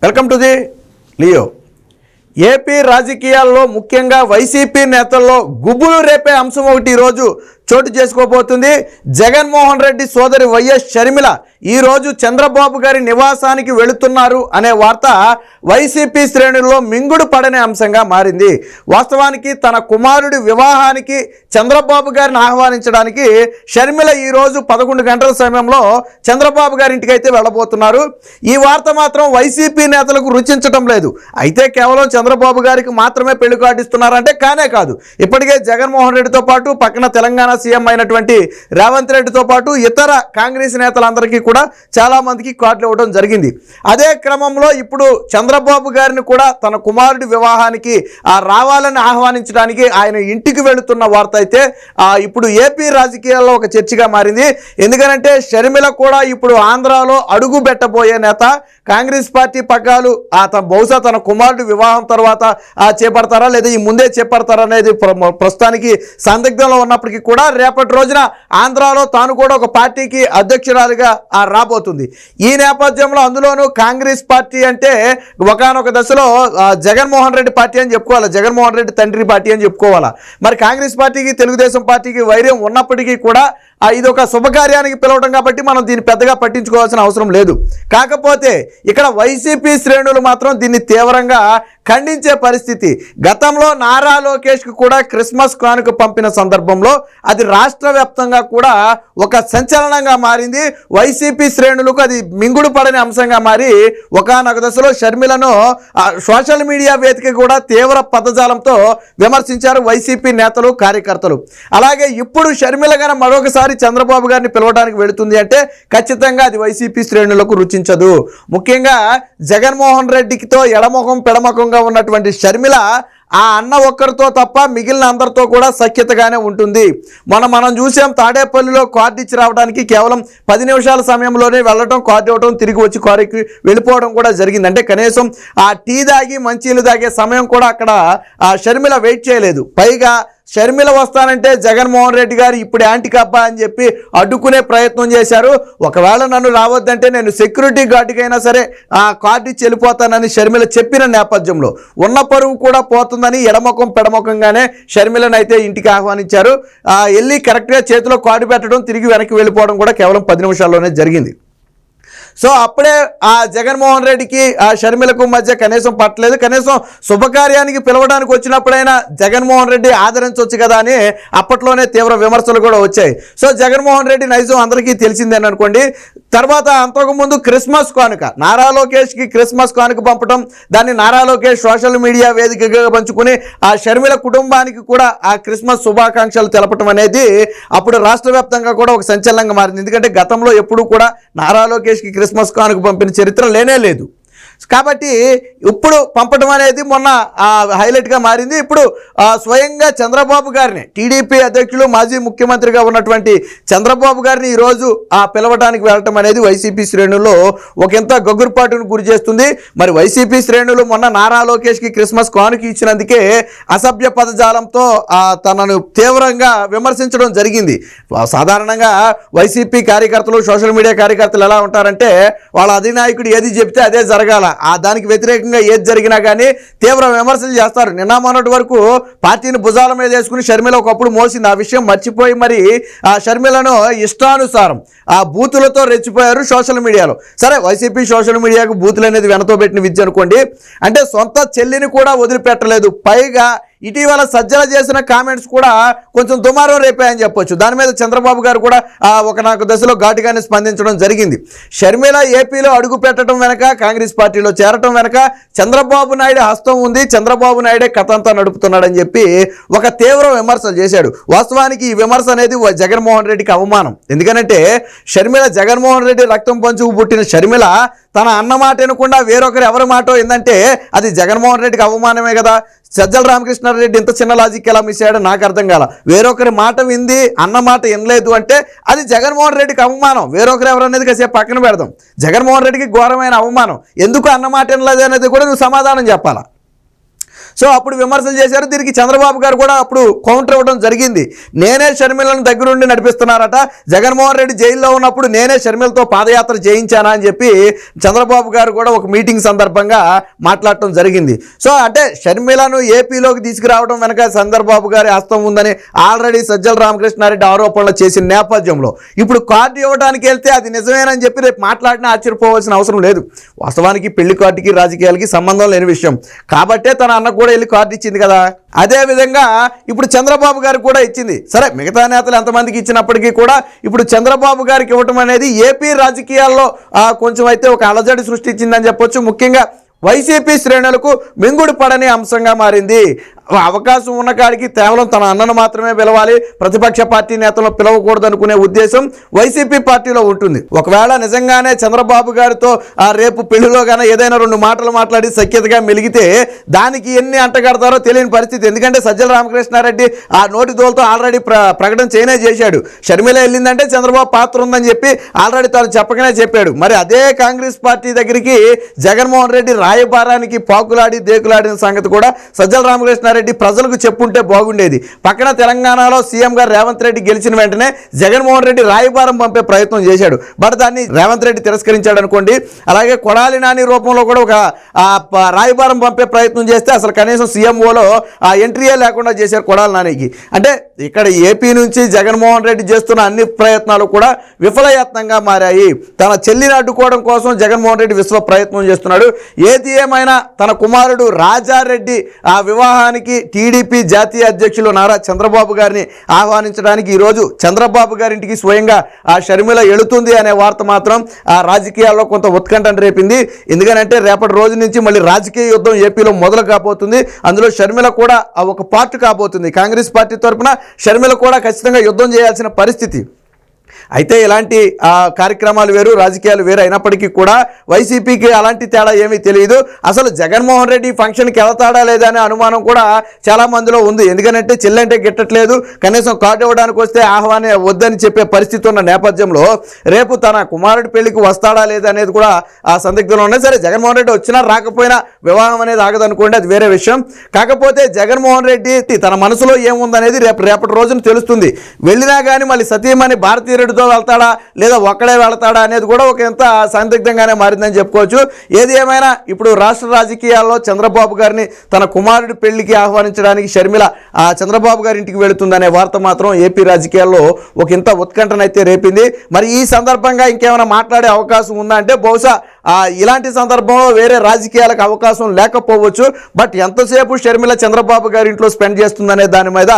Welcome to the Leo. AP రాజకీయాల్లో ముఖ్యంగా YCP నేతల్లో గుబులు రేపే అంశం ఒకటి ఈరోజు చోటు చేసుకోబోతుంది. జగన్మోహన్ రెడ్డి సోదరి వైఎస్ షర్మిల ఈరోజు చంద్రబాబు గారి నివాసానికి వెళుతున్నారు అనే వార్త వైసీపీ శ్రేణుల్లో మింగుడు పడనే అంశంగా మారింది. వాస్తవానికి తన కుమారుడి వివాహానికి చంద్రబాబు గారిని ఆహ్వానించడానికి షర్మిల ఈరోజు 11 గంటల సమయంలో చంద్రబాబు గారి ఇంటికి అయితే వెళ్ళబోతున్నారు. ఈ వార్త మాత్రం వైసీపీ నేతలకు రుచించటం లేదు. అయితే కేవలం చంద్రబాబు గారికి మాత్రమే పెళ్లి కార్డిస్తున్నారంటే కానే కాదు. ఇప్పటికే జగన్మోహన్ రెడ్డితో పాటు పక్కన తెలంగాణ సీఎం అయినటువంటి రేవంత్ రెడ్డితో పాటు ఇతర కాంగ్రెస్ నేతలందరికీ కూడా చాలా మందికి కార్డులు ఇవ్వడం జరిగింది. అదే క్రమంలో ఇప్పుడు చంద్రబాబు గారిని కూడా తన కుమారుడి వివాహానికి రావాలని ఆహ్వానించడానికి ఆయన ఇంటికి వెళుతున్న వార్త అయితే ఇప్పుడు ఏపీ రాజకీయాల్లో ఒక చర్చగా మారింది. ఎందుకంటే షర్మిల కూడా ఇప్పుడు ఆంధ్రాలో అడుగు పెట్టబోయే నేత. కాంగ్రెస్ పార్టీ పగ్గాలు బహుశా తన కుమారుడి వివాహం తర్వాత చేపడతారా లేదా ఈ ముందే చేపడతారా అనేది ప్రస్తుతానికి సందిగ్ధంలో ఉన్నప్పటికీ కూడా రేపటి రోజున ఆంధ్రాలో తాను కూడా ఒక పార్టీకి అధ్యక్షురాలిగా రాబోతుంది. ఈ నేపథ్యంలో అందులోనూ కాంగ్రెస్ పార్టీ అంటే ఒకానొక దశలో జగన్మోహన్ రెడ్డి పార్టీ అని చెప్పుకోవాలి, జగన్మోహన్ రెడ్డి తండ్రి పార్టీ అని చెప్పుకోవాలా. మరి కాంగ్రెస్ పార్టీకి తెలుగుదేశం పార్టీకి వైర్యం ఉన్నప్పటికీ కూడా ఇది ఒక శుభకార్యానికి పిలవడం కాబట్టి మనం దీన్ని పెద్దగా పట్టించుకోవాల్సిన అవసరం లేదు. కాకపోతే ఇక్కడ వైసీపీ శ్రేణులు మాత్రం దీన్ని తీవ్రంగా ఖండించే పరిస్థితి. గతంలో నారా లోకేష్కి కూడా క్రిస్మస్ కానుక పంపిన సందర్భంలో అది రాష్ట్ర వ్యాప్తంగా కూడా ఒక సంచలనంగా మారింది. వైసీపీ శ్రేణులకు అది మింగుడు పడని అంశంగా మారి ఒకానొక దశలో షర్మిలను సోషల్ మీడియా వేదిక కూడా తీవ్ర పదజాలంతో విమర్శించారు వైసీపీ నేతలు కార్యకర్తలు. అలాగే ఇప్పుడు షర్మిల గారు మరొకసారి చంద్రబాబు గారిని పిలవడానికి వెళుతుంది అంటే ఖచ్చితంగా అది వైసీపీ శ్రేణులకు రుచించదు. ముఖ్యంగా జగన్మోహన్ రెడ్డికితో ఎడముఖం పెడముఖంగా ఉన్నటువంటి షర్మిల ఆ అన్న ఒక్కరితో తప్ప మిగిలిన అందరితో కూడా సఖ్యతగానే ఉంటుంది. మనం చూసాం, తాడేపల్లిలో కార్డు ఇచ్చి రావడానికి కేవలం 10 నిమిషాల సమయంలోనే వెళ్ళటం, కార్డు ఇవ్వడం, తిరిగి వచ్చి కారుకి వెళ్ళిపోవడం కూడా జరిగింది. అంటే కనీసం ఆ టీ తాగి మంచీలు తాగే సమయం కూడా అక్కడ షర్మిల వెయిట్ చేయలేదు. పైగా షర్మిల వస్తానంటే జగన్మోహన్ రెడ్డి గారు ఇప్పుడు యాంటీ అబ్బా అని చెప్పి అడ్డుకునే ప్రయత్నం చేశారు. ఒకవేళ నన్ను రావద్దంటే నేను సెక్యూరిటీ గార్డుకైనా సరే ఆ కార్డు ఇచ్చి వెళ్ళిపోతానని షర్మిల చెప్పిన నేపథ్యంలో ఉన్న పరువు కూడా పోతుందని ఎడముఖం పెడముఖంగానే షర్మిలను అయితే ఇంటికి ఆహ్వానించారు. వెళ్ళి కరెక్ట్గా చేతిలో కార్డు పెట్టడం, తిరిగి వెనక్కి వెళ్ళిపోవడం కూడా కేవలం 10 నిమిషాల్లోనే జరిగింది. సో అప్పుడే ఆ జగన్మోహన్ రెడ్డికి ఆ షర్మిలకు మధ్య కనీసం పట్టలేదు. కనీసం శుభకార్యానికి పిలవడానికి వచ్చినప్పుడైనా జగన్మోహన్ రెడ్డి ఆదరించవచ్చు కదా అని అప్పట్లోనే తీవ్ర విమర్శలు కూడా వచ్చాయి. సో జగన్మోహన్ రెడ్డి నైజం అందరికీ తెలిసిందేని అనుకోండి. తర్వాత అంతకుముందు క్రిస్మస్ కానుక, నారా లోకేష్కి క్రిస్మస్ కానుక పంపడం, దాన్ని నారా లోకేష్ సోషల్ మీడియా వేదికగా పంచుకుని ఆ షర్మిల కుటుంబానికి కూడా ఆ క్రిస్మస్ శుభాకాంక్షలు తెలపడం అనేది అప్పుడు రాష్ట్ర వ్యాప్తంగా కూడా ఒక సంచలనంగా మారింది. ఎందుకంటే గతంలో ఎప్పుడూ కూడా నారా లోకేష్కి క్రిస్మస్ కానుక పంపిన చరిత్ర లేనే లేదు. కాబట్టి ఇప్పుడు పంపడం అనేది మొన్న హైలైట్గా మారింది. ఇప్పుడు స్వయంగా చంద్రబాబు గారిని, టీడీపీ అధ్యక్షులు మాజీ ముఖ్యమంత్రిగా ఉన్నటువంటి చంద్రబాబు గారిని ఈరోజు పిలవడానికి వెళ్ళటం అనేది వైసీపీ శ్రేణుల్లో ఒకంత గగురుపాటును గురి చేస్తుంది. మరి వైసీపీ శ్రేణులు మొన్న నారా లోకేష్కి క్రిస్మస్ కానుక ఇచ్చినందుకే అసభ్య పదజాలంతో తనను తీవ్రంగా విమర్శించడం జరిగింది. సాధారణంగా వైసీపీ కార్యకర్తలు, సోషల్ మీడియా కార్యకర్తలు ఎలా ఉంటారంటే వాళ్ళ అధినాయకుడు ఏది చెప్తే అదే జరగాల, దానికి వ్యతిరేకంగా ఏది జరిగినా కానీ తీవ్ర విమర్శలు చేస్తారు. నిన్న మొన్నటి వరకు పార్టీని భుజాల మీద వేసుకుని షర్మిల ఒకప్పుడు మోసింది. ఆ విషయం మర్చిపోయి మరి ఆ షర్మిలను ఇష్టానుసారం ఆ బూతులతో రెచ్చిపోయారు సోషల్ మీడియాలో. సరే, వైసీపీ సోషల్ మీడియాకు బూతులు అనేది వెనతో పెట్టిన విద్య అనుకోండి. అంటే సొంత చెల్లిని కూడా వదిలిపెట్టలేదు. పైగా ఇటీవల సజ్జల చేసిన కామెంట్స్ కూడా కొంచెం దుమారం రేపాయని చెప్పొచ్చు. దాని మీద చంద్రబాబు గారు కూడా ఒకనొక దశలో ఘాటుగానే స్పందించడం జరిగింది. షర్మిల ఏపీలో అడుగు పెట్టడం వెనక, కాంగ్రెస్ పార్టీలో చేరటం వెనక చంద్రబాబు నాయుడు హస్తం ఉంది, చంద్రబాబు నాయుడే కథ అంతా నడుపుతున్నాడని చెప్పి ఒక తీవ్ర విమర్శలు చేశాడు. వాస్తవానికి ఈ విమర్శ అనేది జగన్మోహన్ రెడ్డికి అవమానం. ఎందుకంటే షర్మిల జగన్మోహన్ రెడ్డి రక్తం పంచుకు పుట్టిన షర్మిల తన అన్న మాట వినకుండా వేరొకరు ఎవరి మాటో ఏందంటే అది జగన్మోహన్ రెడ్డికి అవమానమే కదా. సజ్జల రామకృష్ణారెడ్డి ఇంత చిన్న లాజిక్ ఎలా మిస్ అయ్యాడో నాకు అర్థం కాల. వేరొకరి మాట వింది, అన్న మాట వినలేదు అంటే అది జగన్మోహన్ రెడ్డికి అవమానం. వేరొకరు ఎవరనేది కాసేపు పక్కన పెడదాం. జగన్మోహన్ రెడ్డికి ఘోరమైన అవమానం. ఎందుకు అన్న మాట వినలేదు అనేది కూడా నువ్వు సమాధానం చెప్పాలా. సో అప్పుడు విమర్శలు చేశారు. దీనికి చంద్రబాబు గారు కూడా అప్పుడు కౌంటర్ ఇవ్వడం జరిగింది. నేనే షర్మిలను దగ్గరుండి నడిపిస్తున్నారట, జగన్మోహన్ రెడ్డి జైల్లో ఉన్నప్పుడు నేనే షర్మిలతో పాదయాత్ర చేయించానా అని చెప్పి చంద్రబాబు గారు కూడా ఒక మీటింగ్ సందర్భంగా మాట్లాడటం జరిగింది. సో అంటే షర్మిలను ఏపీలోకి తీసుకురావడం వెనక చంద్రబాబు గారి హస్తం ఉందని ఆల్రెడీ సజ్జల రామకృష్ణారెడ్డి ఆరోపణలు చేసిన నేపథ్యంలో ఇప్పుడు కార్డు ఇవ్వడానికి వెళ్తే అది నిజమేనని చెప్పి రేపు మాట్లాడినా ఆశ్చర్యపోవాల్సిన అవసరం లేదు. వాస్తవానికి పెళ్లి కార్డుకి రాజకీయాలకి సంబంధం లేని విషయం కాబట్టే తన అన్న కూడా వెళ్ళి కార్డు ఇచ్చింది కదా. అదే విధంగా ఇప్పుడు చంద్రబాబు గారికి కూడా ఇచ్చింది. సరే, మిగతా నేతలు ఎంతమందికి ఇచ్చినప్పటికీ కూడా ఇప్పుడు చంద్రబాబు గారికి ఇవ్వటం అనేది ఏపీ రాజకీయాల్లో కొంచెం అయితే ఒక అలజడి సృష్టించిందని చెప్పొచ్చు. ముఖ్యంగా వైసీపీ శ్రేణులకు మింగుడు పడని అంశంగా మారింది. అవకాశం ఉన్న కాడికి కేవలం తన అన్నను మాత్రమే పిలవాలి, ప్రతిపక్ష పార్టీ నేతలను పిలవకూడదు అనుకునే ఉద్దేశం వైసీపీ పార్టీలో ఉంటుంది. ఒకవేళ నిజంగానే చంద్రబాబు గారితో రేపు పెళ్లిలో కానీ ఏదైనా 2 మాటలు మాట్లాడి సఖ్యతగా మెలిగితే దానికి ఎన్ని అంటగడతారో తెలియని పరిస్థితి. ఎందుకంటే సజ్జల రామకృష్ణారెడ్డి ఆ నోటి దోలతో ఆల్రెడీ ప్రకటన చేయనే చేశాడు. షర్మిల వెళ్ళిందంటే చంద్రబాబు పాత్ర ఉందని చెప్పి ఆల్రెడీ తాను చెప్పకనే చెప్పాడు. మరి అదే కాంగ్రెస్ పార్టీ దగ్గరికి జగన్మోహన్ రెడ్డి రాయబారానికి పాకులాడి దేకులాడిన సంగతి కూడా సజ్జల రామకృష్ణారెడ్డి ప్రజలకు చెప్పుంటే బాగుండేది. పక్కన తెలంగాణలో సీఎం గారు రేవంత్ రెడ్డి గెలిచిన వెంటనే జగన్మోహన్ రెడ్డి రాయబారం పంపే ప్రయత్నం చేశాడు. బట్ దాన్ని రేవంత్ రెడ్డి తిరస్కరించాడు అనుకోండి. అలాగే కొడాలి నాని రూపంలో కూడా ఒక రాయబారం పంపే ప్రయత్నం చేస్తే అసలు కనీసం సీఎంఓలో ఎంట్రీయే లేకుండా చేశారు కొడాలి నానికి. అంటే ఇక్కడ ఏపీ నుంచి జగన్మోహన్ రెడ్డి చేస్తున్న అన్ని ప్రయత్నాలు కూడా విఫలయత్నంగా మారాయి. తన చెల్లిని అడ్డుకోవడం కోసం జగన్మోహన్ రెడ్డి విశ్వ ప్రయత్నం చేస్తున్నాడు. ఏది ఏమైనా తన కుమారుడు రాజారెడ్డి ఆ వివాహానికి టీడీపీ జాతీయ అధ్యక్షులు నారా చంద్రబాబు గారిని ఆహ్వానించడానికి ఈరోజు చంద్రబాబు గారింటికి స్వయంగా ఆ షర్మిల వెళుతుంది అనే వార్త మాత్రం ఆ రాజకీయాల్లో కొంత ఉత్కంఠను రేపింది. ఎందుకనంటే రేపటి రోజు నుంచి మళ్ళీ రాజకీయ యుద్ధం ఏపీలో మొదలు కాబోతుంది. అందులో షర్మిల కూడా ఒక పార్ట్ కాబోతుంది. కాంగ్రెస్ పార్టీ తరఫున షర్మిల కూడా ఖచ్చితంగా యుద్ధం చేయాల్సిన పరిస్థితి. అయితే ఇలాంటి కార్యక్రమాలు వేరు, రాజకీయాలు వేరు అయినప్పటికీ కూడా వైసీపీకి అలాంటి తేడా ఏమీ తెలియదు. అసలు జగన్మోహన్ రెడ్డి ఫంక్షన్కి వెళ్తాడా లేదా అనే అనుమానం కూడా చాలా మందిలో ఉంది. ఎందుకంటే చెల్లంటే గిట్టట్లేదు, కనీసం కార్డు ఇవ్వడానికి వస్తే ఆహ్వానం వద్దని చెప్పే పరిస్థితి ఉన్న నేపథ్యంలో రేపు తన కుమారుడి పెళ్లికి వస్తాడా లేదా అనేది కూడా ఆ సందిగ్ధంలో ఉన్నాయి. సరే, జగన్మోహన్ రెడ్డి వచ్చినా రాకపోయినా వివాహం అనేది ఆగదనుకోండి, అది వేరే విషయం. కాకపోతే జగన్మోహన్ రెడ్డి తన మనసులో ఏముందనేది రేపటి రోజున తెలుస్తుంది. వెళ్ళినా కానీ మళ్ళీ సతీమణి భారతీయ రెడ్డితో వెళ్తాడా లేదా ఒక్కడే వెళ్తాడా అనేది కూడా ఒక ఎంత సందిగ్ధంగానే మారిందని చెప్పుకోవచ్చు. ఏది ఏమైనా ఇప్పుడు రాష్ట్ర రాజకీయాల్లో చంద్రబాబు గారిని తన కుమారుడి పెళ్లికి ఆహ్వానించడానికి షర్మిల చంద్రబాబు గారి ఇంటికి వెళుతుందనే వార్త మాత్రం ఏపీ రాజకీయాల్లో ఒక ఇంత ఉత్కంఠనైతే రేపింది. మరి ఈ సందర్భంగా ఇంకేమైనా మాట్లాడే అవకాశం ఉందా అంటే బహుశా ఇలాంటి సందర్భంలో వేరే రాజకీయాలకు అవకాశం లేకపోవచ్చు. బట్ ఎంతసేపు షర్మిల చంద్రబాబు గారి ఇంట్లో స్పెండ్ చేస్తుందనే దాని మీద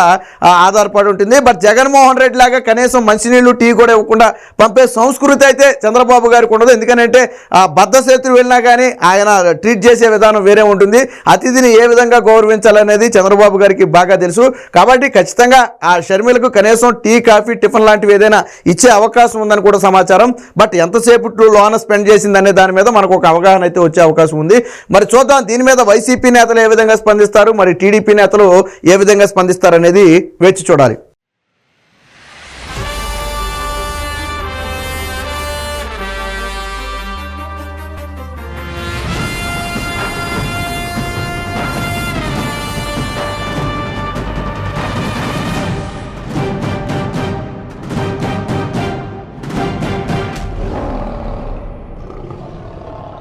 ఆధారపడి ఉంటుంది. బట్ జగన్మోహన్ రెడ్డి లాగా కనీసం మంచినీళ్ళు టీ కూడా ఇవ్వకుండా పంపే సంస్కృతి అయితే చంద్రబాబు గారికి ఉండదు. ఎందుకంటే బద్ధ శత్రువు వెళ్ళినా కానీ ఆయన ట్రీట్ చేసే విధానం వేరే ఉంటుంది. అతిథిని ఏ విధంగా గౌరవించాలనేది చంద్రబాబు గారికి బాగా తెలుసు. కాబట్టి ఖచ్చితంగా ఆ షర్మిలకు కనీసం టీ, కాఫీ, టిఫిన్ లాంటివి ఏదైనా ఇచ్చే అవకాశం ఉందని కూడా సమాచారం. బట్ ఎంతసేపు లోన స్పెండ్ చేసిందనే దాని మీద మనకు ఒక అవగాహన అయితే వచ్చే అవకాశం ఉంది. మరి చూద్దాం దీని మీద వైసీపీ నేతలు ఏ విధంగా స్పందిస్తారు, మరి టీడీపీ నేతలు ఏ విధంగా స్పందిస్తారు అనేది వేచి చూడాలి.